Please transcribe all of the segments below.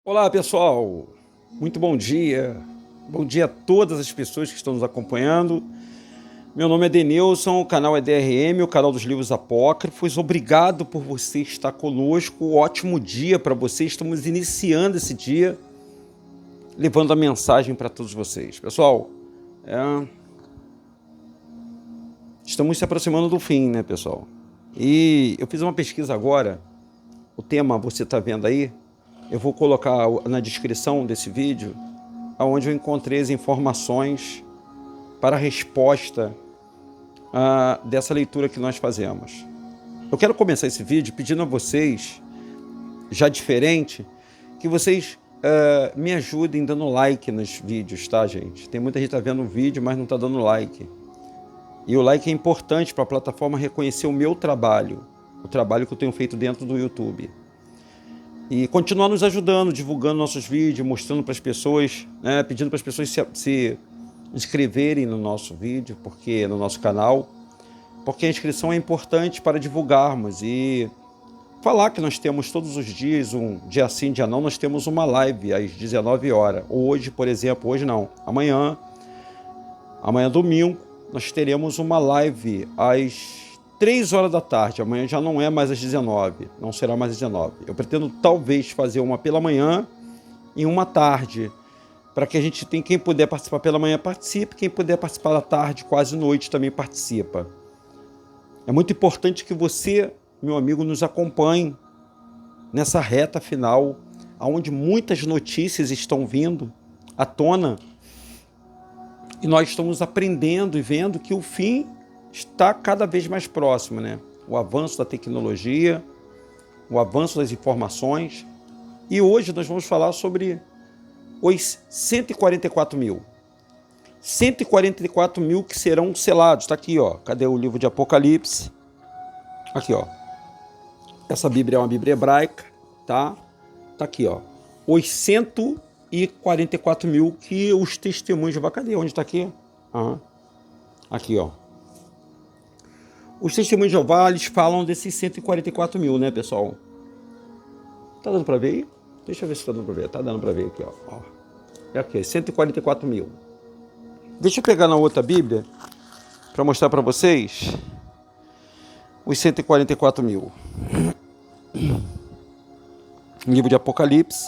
Olá, pessoal. Muito bom dia. Bom dia a todas as pessoas que estão nos acompanhando. Meu nome é Denilson, o canal é DRM, o canal dos livros apócrifos. Obrigado por você estar conosco. Ótimo dia para você. Estamos iniciando esse dia, levando a mensagem para todos vocês. Pessoal, estamos se aproximando do fim, né, pessoal? E eu fiz uma pesquisa agora. O tema você está vendo aí. Eu vou colocar na descrição desse vídeo onde eu encontrei as informações para a resposta dessa leitura que nós fazemos. Eu quero começar esse vídeo pedindo a vocês, já diferente, que vocês me ajudem dando like nos vídeos, tá, gente? Tem muita gente que tá vendo o vídeo, mas não tá dando like. E o like é importante para a plataforma reconhecer o meu trabalho, o trabalho que eu tenho feito dentro do YouTube. E continuar nos ajudando, divulgando nossos vídeos, mostrando para as pessoas, né, pedindo para as pessoas se inscreverem no nosso vídeo, no nosso canal, porque a inscrição é importante para divulgarmos e falar que nós temos todos os dias, um dia sim, dia não, nós temos uma live às 19 horas. Hoje, por exemplo, hoje não, amanhã domingo, nós teremos uma live às 3 horas da tarde, amanhã já não é mais às 19, não será mais às 19. Eu pretendo talvez fazer uma pela manhã e uma tarde, para que a gente tenha, quem puder participar pela manhã participe, quem puder participar da tarde, quase noite, também participa. É muito importante que você, meu amigo, nos acompanhe nessa reta final, onde muitas notícias estão vindo à tona, e nós estamos aprendendo e vendo que o fim está cada vez mais próximo, né? O avanço da tecnologia, o avanço das informações. E hoje nós vamos falar sobre os 144 mil. 144 mil que serão selados. Está aqui, ó. Cadê o livro de Apocalipse? Aqui, ó. Essa Bíblia é uma Bíblia hebraica, tá? Tá aqui, ó. Os 144 mil que os testemunhos de Jeová. Cadê? Onde está aqui? Aqui, ó. Os testemunhos de Jeová, eles falam desses 144 mil, né, pessoal? Tá dando para ver aí? Deixa eu ver se tá dando para ver. Tá dando para ver aqui, ó. É aqui, 144 mil. Deixa eu pegar na outra Bíblia para mostrar para vocês os 144 mil. Livro de Apocalipse.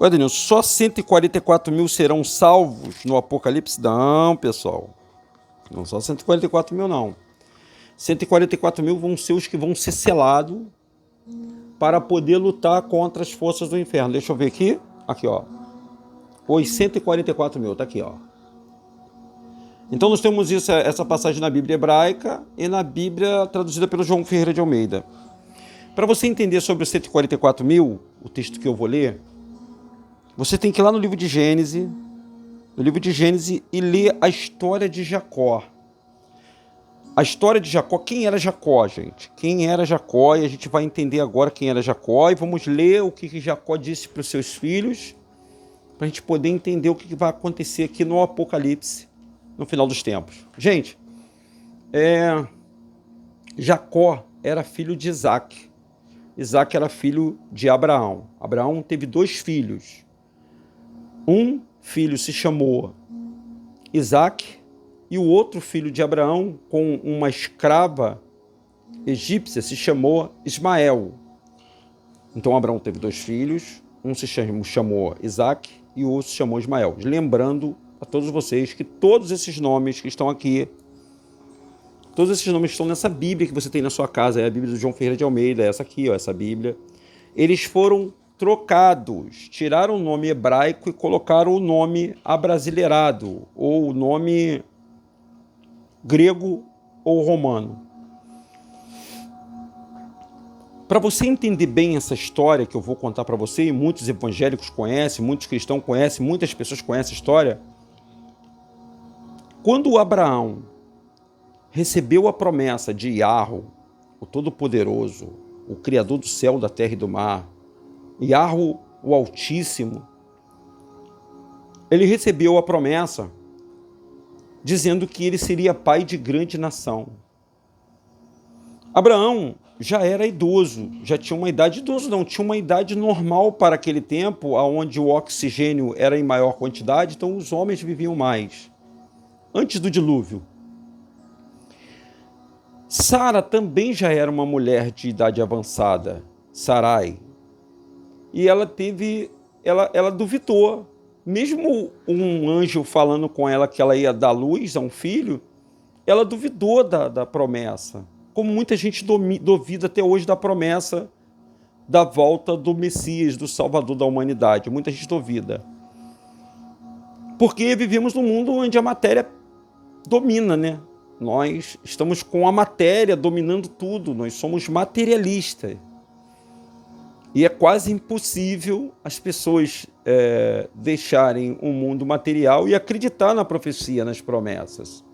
Olha, Daniel, só 144 mil serão salvos no Apocalipse? Não, pessoal. Não só 144 mil, não. 144 mil vão ser os que vão ser selados para poder lutar contra as forças do inferno. Deixa eu ver aqui. Aqui, ó. Os 144 mil, tá aqui, ó. Então nós temos essa passagem na Bíblia hebraica e na Bíblia traduzida pelo João Ferreira de Almeida. Para você entender sobre os 144 mil, o texto que eu vou ler, você tem que ir lá no livro de Gênesis, e ler a história de Jacó. A história de Jacó, quem era Jacó, gente? Quem era Jacó? E a gente vai entender agora quem era Jacó e vamos ler o que Jacó disse para os seus filhos, para a gente poder entender o que vai acontecer aqui no Apocalipse, no final dos tempos. Gente, Jacó era filho de Isaac. Isaac era filho de Abraão. Abraão teve 2 filhos. Um filho se chamou Isaac e o outro filho de Abraão, com uma escrava egípcia, se chamou Ismael. Então Abraão teve 2 filhos, um se chamou Isaac e o outro se chamou Ismael. Lembrando a todos vocês que todos esses nomes que estão aqui, todos esses nomes estão nessa Bíblia que você tem na sua casa, é a Bíblia do João Ferreira de Almeida, essa aqui, ó, essa Bíblia. Eles foram trocados, tiraram o nome hebraico e colocaram o nome abrasileirado, ou o nome grego ou romano. Para você entender bem essa história que eu vou contar para você, e muitos evangélicos conhecem, muitos cristãos conhecem, muitas pessoas conhecem a história, quando Abraão recebeu a promessa de Yahweh, o Todo-Poderoso, o Criador do céu, da terra e do mar, Yahweh, o Altíssimo, ele recebeu a promessa dizendo que ele seria pai de grande nação. Abraão já era idoso, já tinha uma idade idoso, não, tinha uma idade normal para aquele tempo, onde o oxigênio era em maior quantidade, então os homens viviam mais. Antes do dilúvio. Sara também já era uma mulher de idade avançada, Sarai. E ela duvidou. Mesmo um anjo falando com ela que ela ia dar luz a um filho, ela duvidou da promessa. Como muita gente duvida até hoje da promessa da volta do Messias, do Salvador da humanidade. Muita gente duvida. Porque vivemos num mundo onde a matéria domina, né? Nós estamos com a matéria dominando tudo, nós somos materialistas. E é quase impossível as pessoas deixarem o mundo material e acreditar na profecia, nas promessas.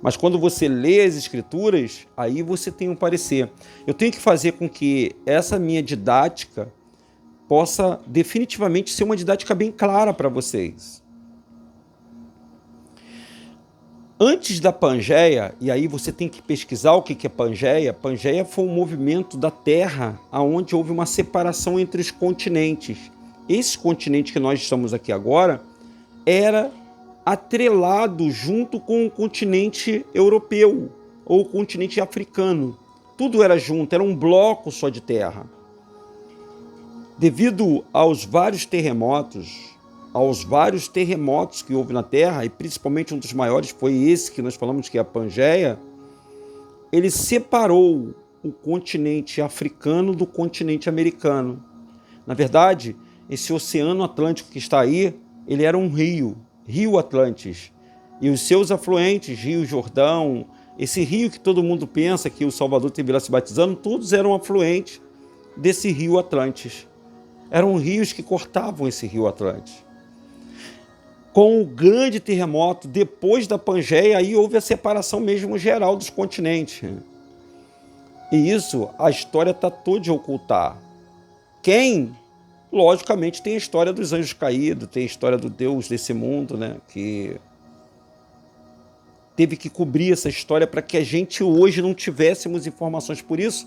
Mas quando você lê as Escrituras, aí você tem um parecer. Eu tenho que fazer com que essa minha didática possa definitivamente ser uma didática bem clara para vocês. Antes da Pangeia, e aí você tem que pesquisar o que é Pangeia. Pangeia foi um movimento da Terra onde houve uma separação entre os continentes. Esse continente que nós estamos aqui agora era atrelado junto com o continente europeu ou o continente africano. Tudo era junto, era um bloco só de terra. Devido aos vários terremotos que houve na Terra, e principalmente um dos maiores foi esse que nós falamos, que é a Pangeia, ele separou o continente africano do continente americano. Na verdade, esse Oceano Atlântico que está aí, ele era um Rio Atlantis, e os seus afluentes, Rio Jordão, esse rio que todo mundo pensa que o Salvador teve lá se batizando, todos eram afluentes desse Rio Atlantis. Eram rios que cortavam esse Rio Atlantis. Com o grande terremoto, depois da Pangeia, aí houve a separação mesmo geral dos continentes. E isso, a história está toda de ocultar. Quem? Logicamente tem a história dos anjos caídos, tem a história do Deus desse mundo, né? Que teve que cobrir essa história para que a gente hoje não tivéssemos informações. Por isso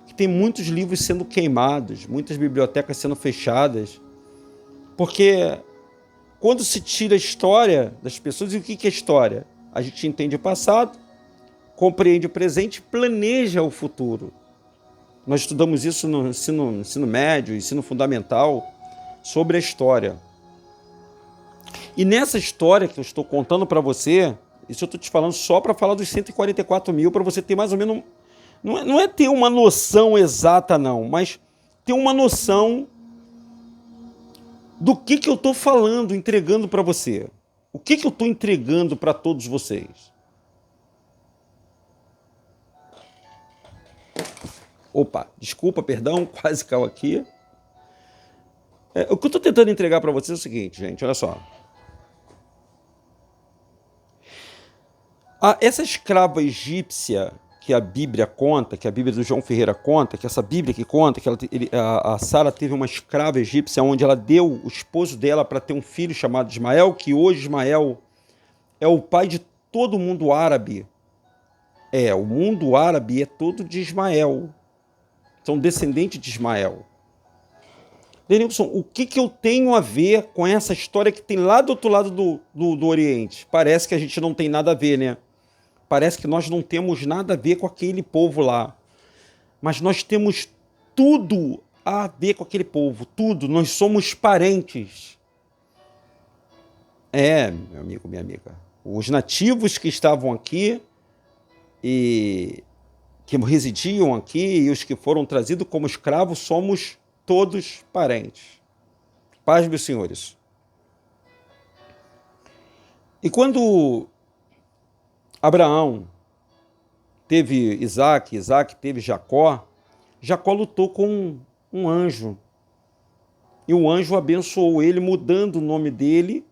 que tem muitos livros sendo queimados, muitas bibliotecas sendo fechadas, porque quando se tira a história das pessoas, e o que é história? A gente entende o passado, compreende o presente, planeja o futuro. Nós estudamos isso no ensino médio, ensino fundamental, sobre a história. E nessa história que eu estou contando para você, isso eu estou te falando só para falar dos 144 mil, para você ter mais ou menos, não é ter uma noção exata não, mas ter uma noção do que eu estou falando, entregando para você. O que eu estou entregando para todos vocês? Opa, desculpa, perdão, quase caiu aqui. O que eu estou tentando entregar para vocês é o seguinte, gente, olha só. Essa escrava egípcia que a Bíblia conta, que a Bíblia do João Ferreira conta, que essa Bíblia que conta, que a Sara teve uma escrava egípcia onde ela deu o esposo dela para ter um filho chamado Ismael, que hoje Ismael é o pai de todo o mundo árabe. O mundo árabe é todo de Ismael. São descendentes de Ismael. Denilson, o que eu tenho a ver com essa história que tem lá do outro lado do Oriente? Parece que a gente não tem nada a ver, né? Parece que nós não temos nada a ver com aquele povo lá. Mas nós temos tudo a ver com aquele povo. Tudo. Nós somos parentes. Meu amigo, minha amiga. Os nativos que estavam aqui e que residiam aqui e os que foram trazidos como escravos, somos todos parentes. Paz, meus senhores. E quando Abraão teve Isaac, Isaac teve Jacó, Jacó lutou com um anjo. E o anjo abençoou ele, mudando o nome dele.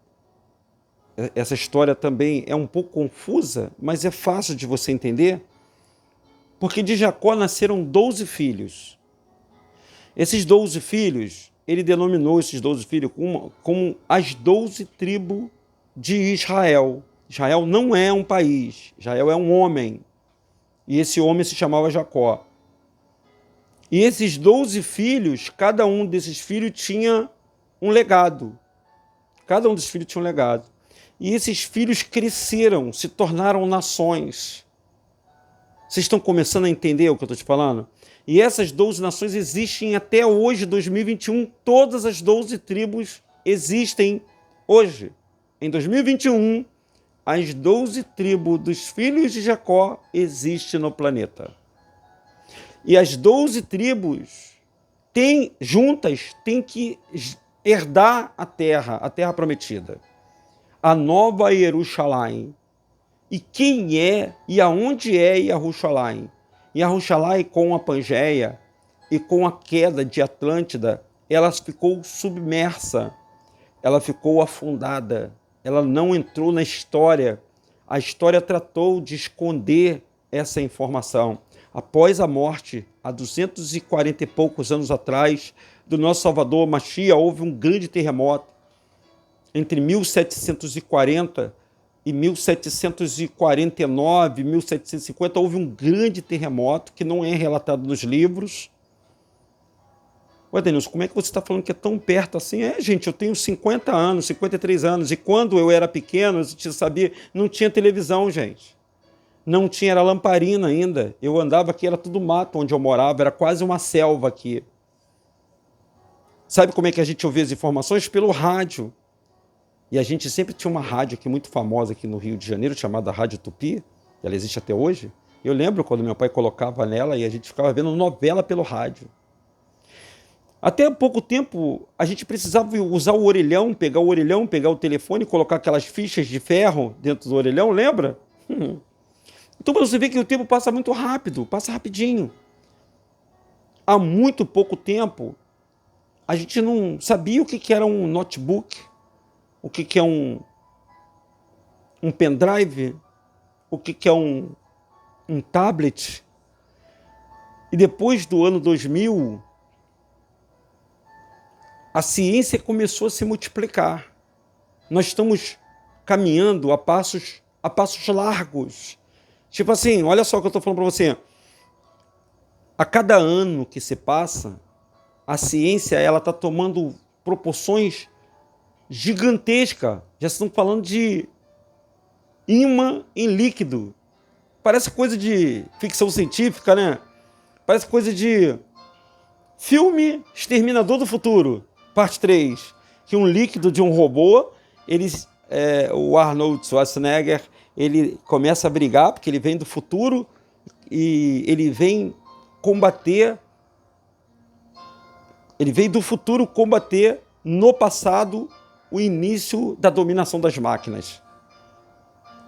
Essa história também é um pouco confusa, mas é fácil de você entender. Porque de Jacó nasceram 12 filhos. Esses 12 filhos, ele denominou esses 12 filhos como as 12 tribos de Israel. Israel não é um país, Israel é um homem. E esse homem se chamava Jacó. E esses 12 filhos, cada um desses filhos tinha um legado. Cada um dos filhos tinha um legado. E esses filhos cresceram, se tornaram nações. Vocês estão começando a entender o que eu estou te falando? E essas 12 nações existem até hoje, 2021. Todas as 12 tribos existem hoje. Em 2021, as 12 tribos dos filhos de Jacó existem no planeta. E as 12 tribos juntas têm que herdar a terra prometida, a nova Jerusalém. E quem é e aonde é Jerusalém? Jerusalém, com a Pangeia e com a queda de Atlântida, ela ficou submersa, ela ficou afundada, ela não entrou na história. A história tratou de esconder essa informação. Após a morte, há 240 e poucos anos atrás, do nosso Salvador Mashiach, houve um grande terremoto. Entre 1740 e 1749, 1750, houve um grande terremoto que não é relatado nos livros. Ué, Denilson, como é que você está falando que é tão perto assim? Gente, eu tenho 50 anos, 53 anos, e quando eu era pequeno, você sabia, não tinha televisão, gente. Não tinha, era lamparina ainda. Eu andava aqui, era tudo mato onde eu morava, era quase uma selva aqui. Sabe como é que a gente ouvia as informações? Pelo rádio. E a gente sempre tinha uma rádio aqui muito famosa aqui no Rio de Janeiro, chamada Rádio Tupi, ela existe até hoje. Eu lembro quando meu pai colocava nela e a gente ficava vendo novela pelo rádio. Até há pouco tempo, a gente precisava usar o orelhão, pegar o telefone, colocar aquelas fichas de ferro dentro do orelhão, lembra? Então você vê que o tempo passa muito rápido, passa rapidinho. Há muito pouco tempo, a gente não sabia o que era um notebook, o que é um pendrive, o que é um tablet. E depois do ano 2000, a ciência começou a se multiplicar. Nós estamos caminhando a passos largos. Tipo assim, olha só o que eu estou falando para você. A cada ano que se passa, a ciência ela está tomando proporções gigantescas. Já estamos falando de ímã em líquido. Parece coisa de ficção científica, né? Parece coisa de filme Exterminador do Futuro, parte 3. Que um líquido de um robô, o Arnold Schwarzenegger, ele começa a brigar, porque ele vem do futuro e ele vem combater. Ele veio do futuro combater no passado o início da dominação das máquinas.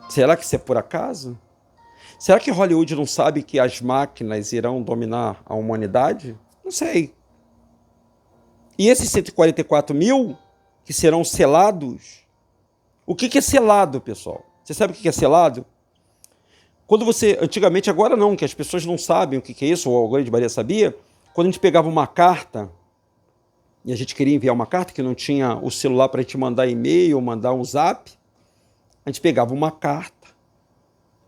Será que isso é por acaso? Será que Hollywood não sabe que as máquinas irão dominar a humanidade? Não sei. E esses 144 mil que serão selados, o que é selado, pessoal? Você sabe o que é selado? Quando você, antigamente, agora não, que as pessoas não sabem o que é isso, ou a grande maioria sabia, quando a gente pegava uma carta, e a gente queria enviar uma carta, que não tinha o celular para a gente mandar e-mail, mandar um zap, a gente pegava uma carta,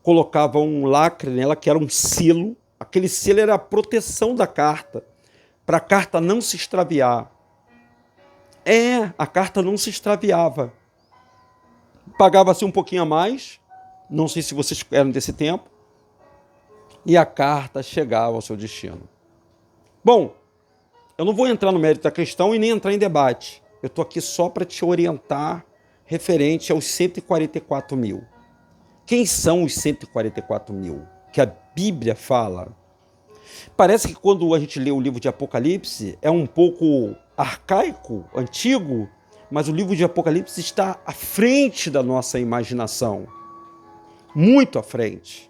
colocava um lacre nela, que era um selo, aquele selo era a proteção da carta, para a carta não se extraviar. A carta não se extraviava. Pagava-se um pouquinho a mais, não sei se vocês eram desse tempo, e a carta chegava ao seu destino. Bom, eu não vou entrar no mérito da questão e nem entrar em debate. Eu estou aqui só para te orientar referente aos 144 mil. Quem são os 144 mil que a Bíblia fala? Parece que quando a gente lê o livro de Apocalipse é um pouco arcaico, antigo, mas o livro de Apocalipse está à frente da nossa imaginação. Muito à frente.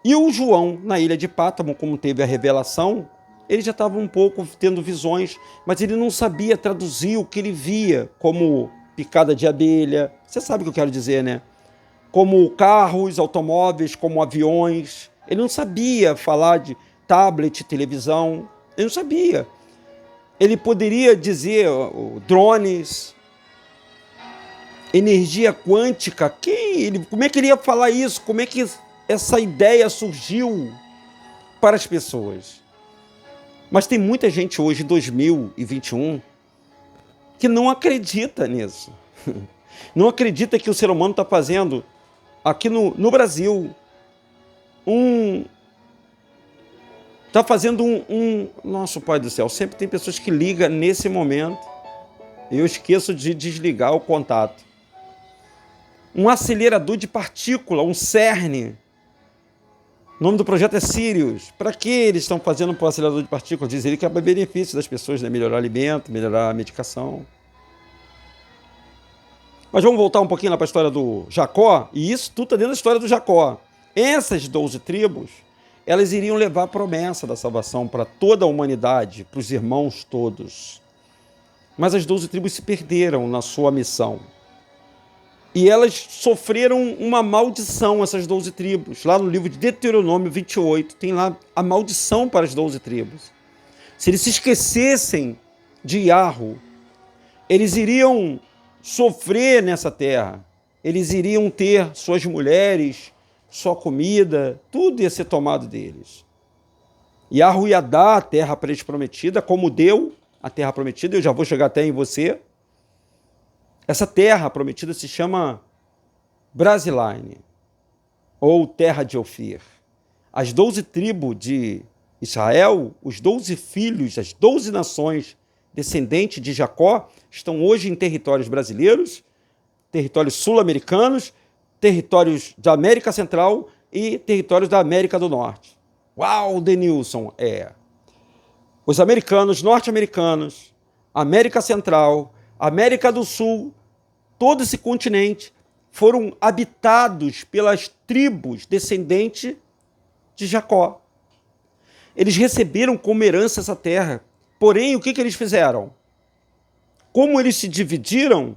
E o João, na ilha de Pátamo, como teve a revelação, ele já estava um pouco tendo visões, mas ele não sabia traduzir o que ele via como picada de abelha. Você sabe o que eu quero dizer, né? Como carros, automóveis, como aviões. Ele não sabia falar de tablet, televisão. Ele não sabia. Ele poderia dizer drones, energia quântica. Como é que ele ia falar isso? Como é que essa ideia surgiu para as pessoas? Mas tem muita gente hoje, em 2021, que não acredita nisso. Não acredita que o ser humano está fazendo, aqui no Brasil, está fazendo Nosso Pai do Céu, sempre tem pessoas que ligam nesse momento e eu esqueço de desligar o contato. Um acelerador de partícula, um CERN. O nome do projeto é Sirius. Para que eles estão fazendo um acelerador de partículas? Diz ele que é para benefício das pessoas, né? Melhorar o alimento, melhorar a medicação. Mas vamos voltar um pouquinho lá para a história do Jacó, e isso tudo está dentro da história do Jacó. Essas 12 tribos, elas iriam levar a promessa da salvação para toda a humanidade, para os irmãos todos. Mas as 12 tribos se perderam na sua missão. E elas sofreram uma maldição, essas 12 tribos. Lá no livro de Deuteronômio 28, tem lá a maldição para as 12 tribos. Se eles se esquecessem de Yahweh, eles iriam sofrer nessa terra. Eles iriam ter suas mulheres, sua comida, tudo ia ser tomado deles. Yahweh ia dar a terra para eles prometida, como deu a terra prometida. Eu já vou chegar até em você. Essa terra prometida se chama Brasiline, ou terra de Ofir. As 12 tribos de Israel, os 12 filhos, as 12 nações descendentes de Jacó, estão hoje em territórios brasileiros, territórios sul-americanos, territórios da América Central e territórios da América do Norte. Uau, Denilson! Os americanos, norte-americanos, América Central, América do Sul, todo esse continente foram habitados pelas tribos descendentes de Jacó. Eles receberam como herança essa terra. Porém, o que eles fizeram? Como eles se dividiram,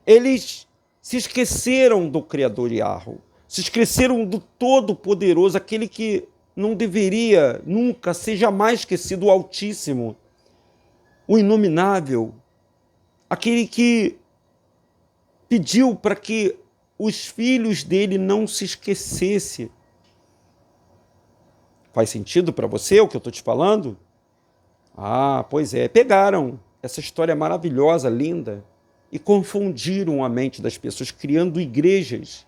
eles se esqueceram do Criador Yahweh, se esqueceram do Todo-Poderoso, aquele que não deveria nunca ser jamais esquecido, o Altíssimo, o Inominável, aquele que pediu para que os filhos dele não se esquecessem. Faz sentido para você o que eu estou te falando? Ah, pois é. Pegaram essa história maravilhosa, linda, e confundiram a mente das pessoas, criando igrejas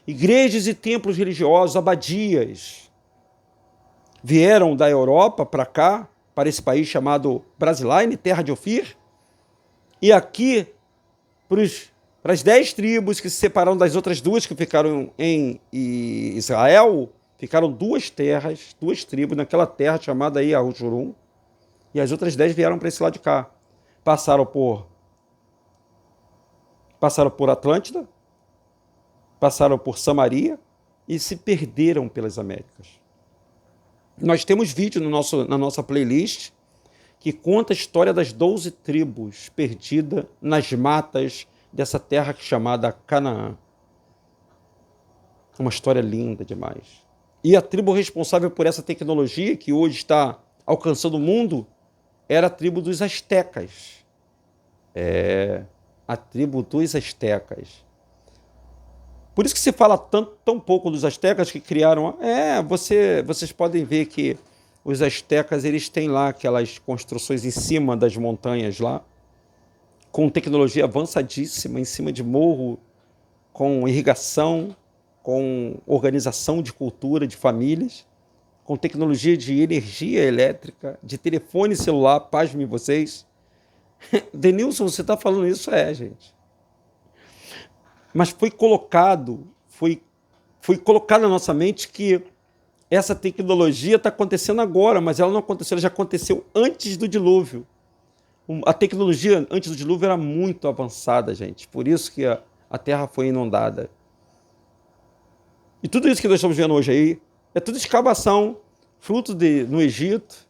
e templos religiosos, abadias. Vieram da Europa para cá, para esse país chamado Brasiline, terra de Ofir, e aqui, para as 10 tribos que se separaram das outras duas que ficaram em Israel, ficaram 2 terras, 2 tribos naquela terra chamada aí Arujurum, e as outras 10 vieram para esse lado de cá. Passaram por Atlântida, passaram por Samaria e se perderam pelas Américas. Nós temos vídeo na nossa playlist que conta a história das 12 tribos perdidas nas matas dessa terra chamada Canaã. Uma história linda demais. E a tribo responsável por essa tecnologia que hoje está alcançando o mundo era a tribo dos astecas. A tribo dos astecas. Por isso que se fala tão pouco dos astecas que criaram... vocês podem ver que os astecas, eles têm lá aquelas construções em cima das montanhas lá, com tecnologia avançadíssima, em cima de morro, com irrigação, com organização de cultura, de famílias, com tecnologia de energia elétrica, de telefone celular, pasmem vocês. Denilson, você está falando isso? Gente. Mas foi colocado na nossa mente que essa tecnologia está acontecendo agora, mas ela não aconteceu, ela já aconteceu antes do dilúvio. A tecnologia antes do dilúvio era muito avançada, gente. Por isso que a Terra foi inundada. E tudo isso que nós estamos vendo hoje aí é tudo escavação, fruto no Egito,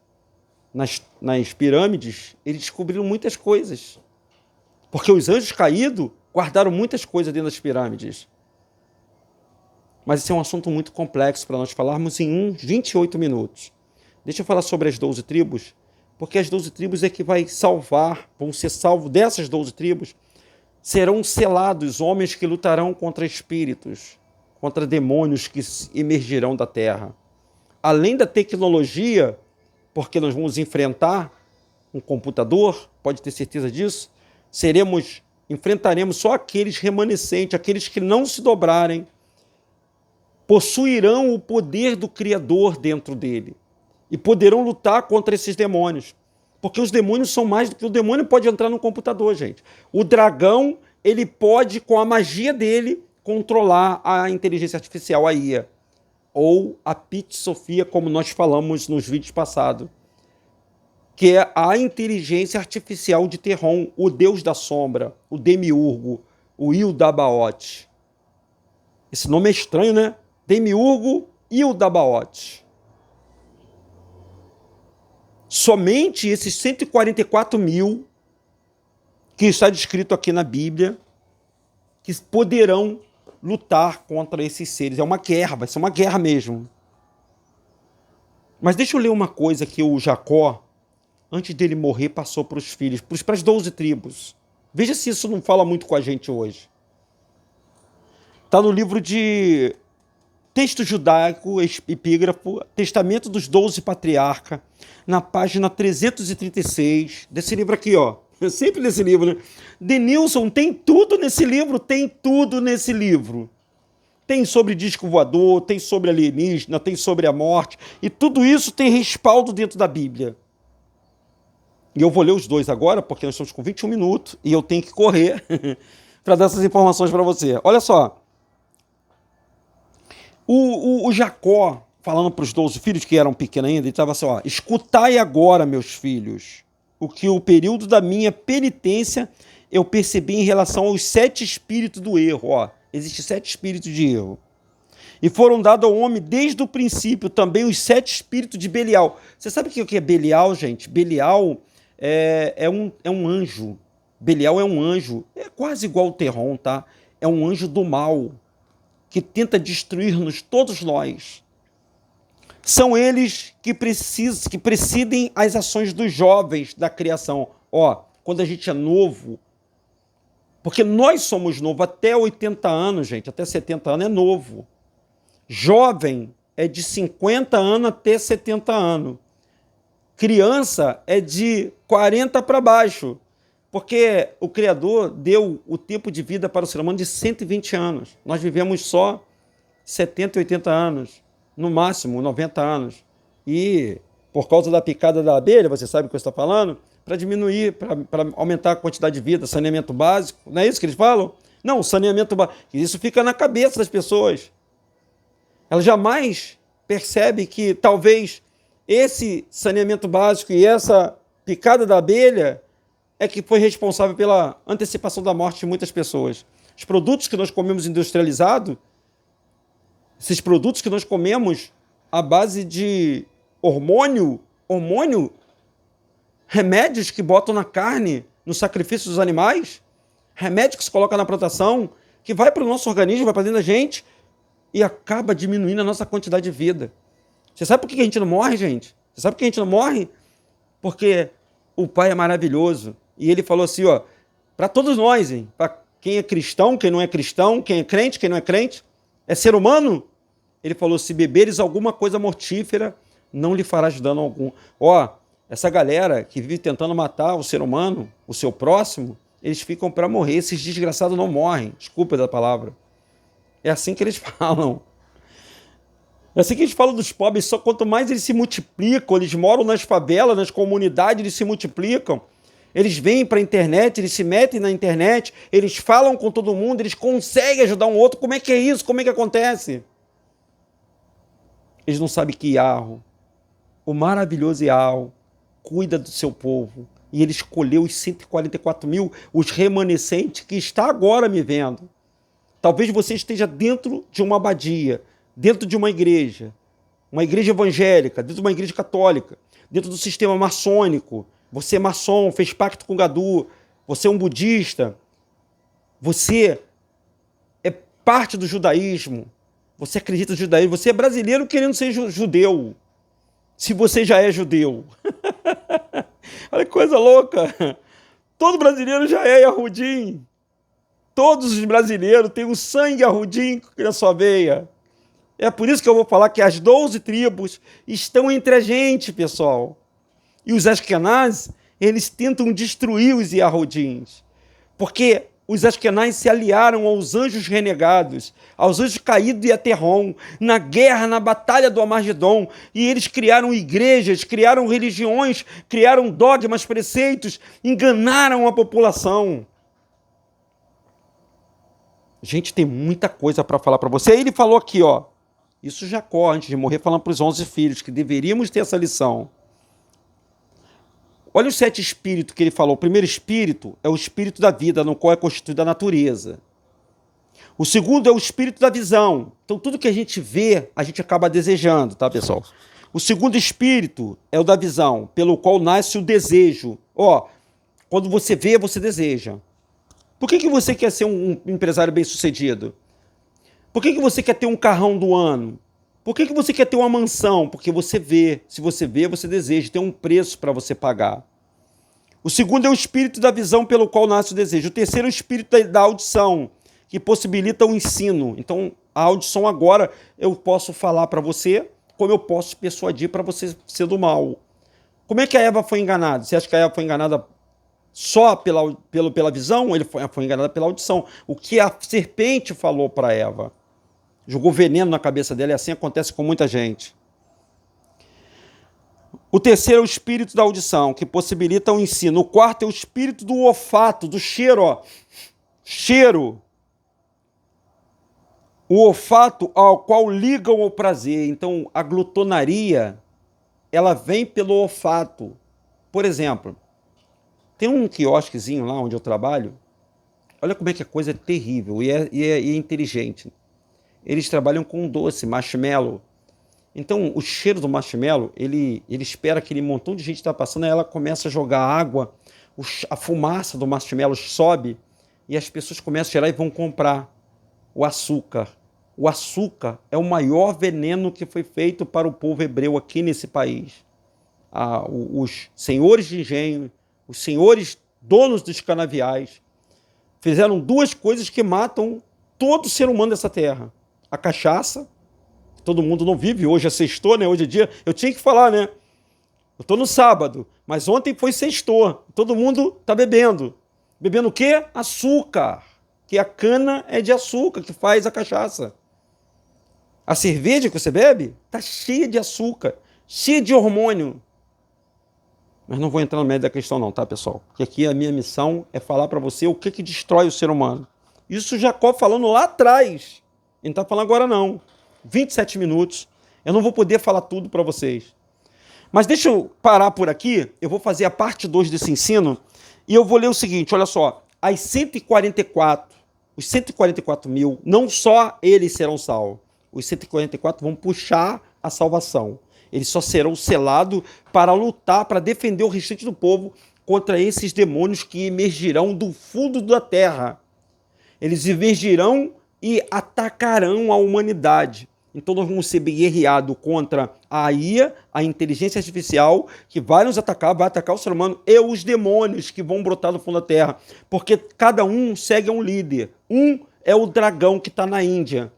nas pirâmides, eles descobriram muitas coisas. Porque os anjos caídos guardaram muitas coisas dentro das pirâmides. Mas esse é um assunto muito complexo para nós falarmos em uns 28 minutos. Deixa eu falar sobre as 12 tribos, porque as 12 tribos é que vão ser salvos dessas 12 tribos, serão selados homens que lutarão contra espíritos, contra demônios que emergirão da terra. Além da tecnologia porque nós vamos enfrentar um computador, pode ter certeza disso, enfrentaremos só aqueles remanescentes, aqueles que não se dobrarem, possuirão o poder do Criador dentro dele e poderão lutar contra esses demônios. Porque os demônios são mais do que... O demônio pode entrar no computador, gente. O dragão, ele pode, com a magia dele, controlar a inteligência artificial, a IA. Ou a Pit Sofia, como nós falamos nos vídeos passados. Que é a inteligência artificial de Terron, o deus da sombra, o Demiurgo, o Ildabaoth. Esse nome é estranho, né? Demiurgo Ildabaoth. Somente esses 144 mil que está descrito aqui na Bíblia que poderão lutar contra esses seres. É uma guerra, vai ser uma guerra mesmo. Mas deixa eu ler uma coisa que o Jacó, antes dele morrer, passou para os filhos, para as 12 tribos. Veja se isso não fala muito com a gente hoje. Está no livro de Texto Judaico, Epígrafo, Testamento dos 12 Patriarcas, na página 336, desse livro aqui, ó. É sempre nesse livro, né? Denilson, tem tudo nesse livro, tem tudo nesse livro. Tem sobre disco voador, tem sobre alienígena, tem sobre a morte, e tudo isso tem respaldo dentro da Bíblia. E eu vou ler os dois agora, porque nós estamos com 21 minutos, e eu tenho que correr para dar essas informações para você. Olha só. O Jacó, falando para os 12 filhos, que eram pequenos ainda, ele estava assim, ó, escutai agora, meus filhos, o que o período da minha penitência eu percebi em relação aos 7 espíritos do erro. Ó, existem 7 espíritos de erro. E foram dados ao homem desde o princípio também os 7 espíritos de Belial. Você sabe o que é Belial, gente? Belial é um anjo. Belial é um anjo. É quase igual o Terron, tá? É um anjo do mal, que tenta destruir-nos, todos nós. São eles que presidem as ações dos jovens da criação. Ó, quando a gente é novo, porque nós somos novos, até 80 anos, gente, até 70 anos é novo. Jovem é de 50 anos até 70 anos. Criança é de 40 para baixo. Porque o Criador deu o tempo de vida para o ser humano de 120 anos. Nós vivemos só 70, 80 anos, no máximo 90 anos. E por causa da picada da abelha, você sabe o que eu estou falando? Para diminuir, para aumentar a quantidade de vida, saneamento básico. Não é isso que eles falam? Não, saneamento básico. Isso fica na cabeça das pessoas. Elas jamais percebem que talvez esse saneamento básico e essa picada da abelha é que foi responsável pela antecipação da morte de muitas pessoas. Os produtos que nós comemos industrializados, esses produtos que nós comemos à base de hormônio, remédios que botam na carne, no sacrifício dos animais, remédio que se coloca na plantação, que vai para o nosso organismo, vai para dentro da gente e acaba diminuindo a nossa quantidade de vida. Você sabe por que a gente não morre, gente? Você sabe por que a gente não morre? Porque o Pai é maravilhoso. E ele falou assim, ó, para todos nós, hein? Para quem é cristão, quem não é cristão, quem é crente, quem não é crente, é ser humano. Ele falou, se beberes alguma coisa mortífera, não lhe farás dano algum. Ó, essa galera que vive tentando matar o ser humano, o seu próximo, eles ficam para morrer. Esses desgraçados não morrem. Desculpa da palavra. É assim que eles falam. É assim que eles falam dos pobres. Só quanto mais eles se multiplicam, eles moram nas favelas, nas comunidades, eles se multiplicam. Eles vêm para a internet, eles se metem na internet, eles falam com todo mundo, eles conseguem ajudar um outro. Como é que é isso? Como é que acontece? Eles não sabem que Yahweh, o maravilhoso Yahweh, cuida do seu povo. E ele escolheu os 144 mil, os remanescentes, que está agora me vendo. Talvez você esteja dentro de uma abadia, dentro de uma igreja evangélica, dentro de uma igreja católica, dentro do sistema maçônico. Você é maçom, fez pacto com Gadu, você é um budista, você é parte do judaísmo, você acredita no judaísmo, você é brasileiro querendo ser judeu, se você já é judeu. Olha que coisa louca. Todo brasileiro já é Yahudim. Todos os brasileiros têm o sangue Yahudim na sua veia. É por isso que eu vou falar que as 12 tribos estão entre a gente, pessoal. E os Ashkenazes, eles tentam destruir os Yahodins, porque os Ashkenazes se aliaram aos anjos renegados, aos anjos caídos de Aterron, na guerra, na batalha do Amargedon, e eles criaram igrejas, criaram religiões, criaram dogmas, preceitos, enganaram a população. Gente, tem muita coisa para falar para você. Aí ele falou aqui, ó, isso Jacó, antes de morrer, falando para os 11 filhos, que deveríamos ter essa lição. Olha os 7 espíritos que ele falou. O primeiro espírito é o espírito da vida, no qual é constituída a natureza. O segundo é o espírito da visão. Então, tudo que a gente vê, a gente acaba desejando, tá, pessoal? O segundo espírito é o da visão, pelo qual nasce o desejo. Ó, quando você vê, você deseja. Por que você quer ser um empresário bem-sucedido? Por que você quer ter um carrão do ano? Por que você quer ter uma mansão? Porque você vê. Se você vê, você deseja. Tem um preço para você pagar. O segundo é o espírito da visão pelo qual nasce o desejo. O terceiro é o espírito da audição, que possibilita o ensino. Então, a audição agora eu posso falar para você, como eu posso persuadir para você ser do mal. Como é que a Eva foi enganada? Você acha que a Eva foi enganada só pela visão? Ele foi enganada pela audição. O que a serpente falou para Eva? Jogou veneno na cabeça dela, e assim acontece com muita gente. O terceiro é o espírito da audição, que possibilita o ensino. O quarto é o espírito do olfato, do cheiro, ó. Cheiro. O olfato ao qual ligam o prazer. Então, a glutonaria, ela vem pelo olfato. Por exemplo, tem um quiosquezinho lá onde eu trabalho. Olha como é que a coisa é terrível e é inteligente. Eles trabalham com doce, marshmallow. Então, o cheiro do marshmallow, ele espera aquele montão de gente está passando, aí ela começa a jogar água, a fumaça do marshmallow sobe, e as pessoas começam a cheirar e vão comprar o açúcar. O açúcar é o maior veneno que foi feito para o povo hebreu aqui nesse país. Os senhores de engenho, os senhores donos dos canaviais, fizeram 2 coisas que matam todo ser humano dessa terra. A cachaça, todo mundo não vive, hoje é sextou, né? Hoje é dia, eu tinha que falar, né? Eu estou no sábado, mas ontem foi sextou, todo mundo está bebendo. Bebendo o quê? Açúcar, que a cana é de açúcar, que faz a cachaça. A cerveja que você bebe está cheia de açúcar, cheia de hormônio. Mas não vou entrar no meio da questão não, tá, pessoal? Porque aqui a minha missão é falar para você o que destrói o ser humano. Isso Jacó falando lá atrás. Ele não está falando agora não. 27 minutos. Eu não vou poder falar tudo para vocês. Mas deixa eu parar por aqui. Eu vou fazer a parte 2 desse ensino. E eu vou ler o seguinte, olha só. Os 144 mil, não só eles serão salvos. Os 144 vão puxar a salvação. Eles só serão selados para lutar, para defender o restante do povo contra esses demônios que emergirão do fundo da terra. Eles emergirão e atacarão a humanidade. Então nós vamos ser guerreados contra a IA, a inteligência artificial, que vai nos atacar, vai atacar o ser humano, e os demônios que vão brotar do fundo da terra. Porque cada um segue um líder. Um é o dragão que está na Índia.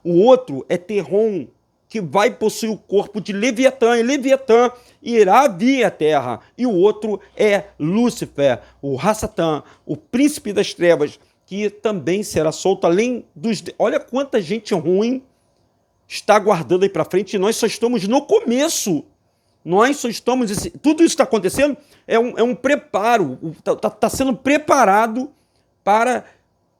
O outro é Terron, que vai possuir o corpo de Leviatã, e Leviatã irá vir à terra. E o outro é Lúcifer, o Rassatã, o príncipe das trevas, que também será solto, além dos... Olha quanta gente ruim está aguardando aí para frente, e nós só estamos no começo. Nós só estamos... Tudo isso está acontecendo, é um preparo, está sendo preparado para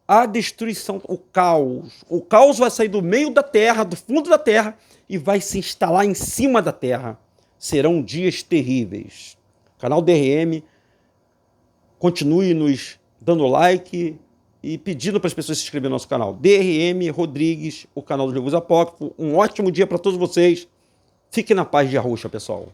a destruição, o caos. O caos vai sair do meio da terra, do fundo da terra, e vai se instalar em cima da terra. Serão dias terríveis. Canal DRM, continue nos dando like e pedindo para as pessoas se inscreverem no nosso canal. DRM Rodrigues, o canal dos livros apócrifos. Um ótimo dia para todos vocês. Fiquem na paz de Arrocha, pessoal.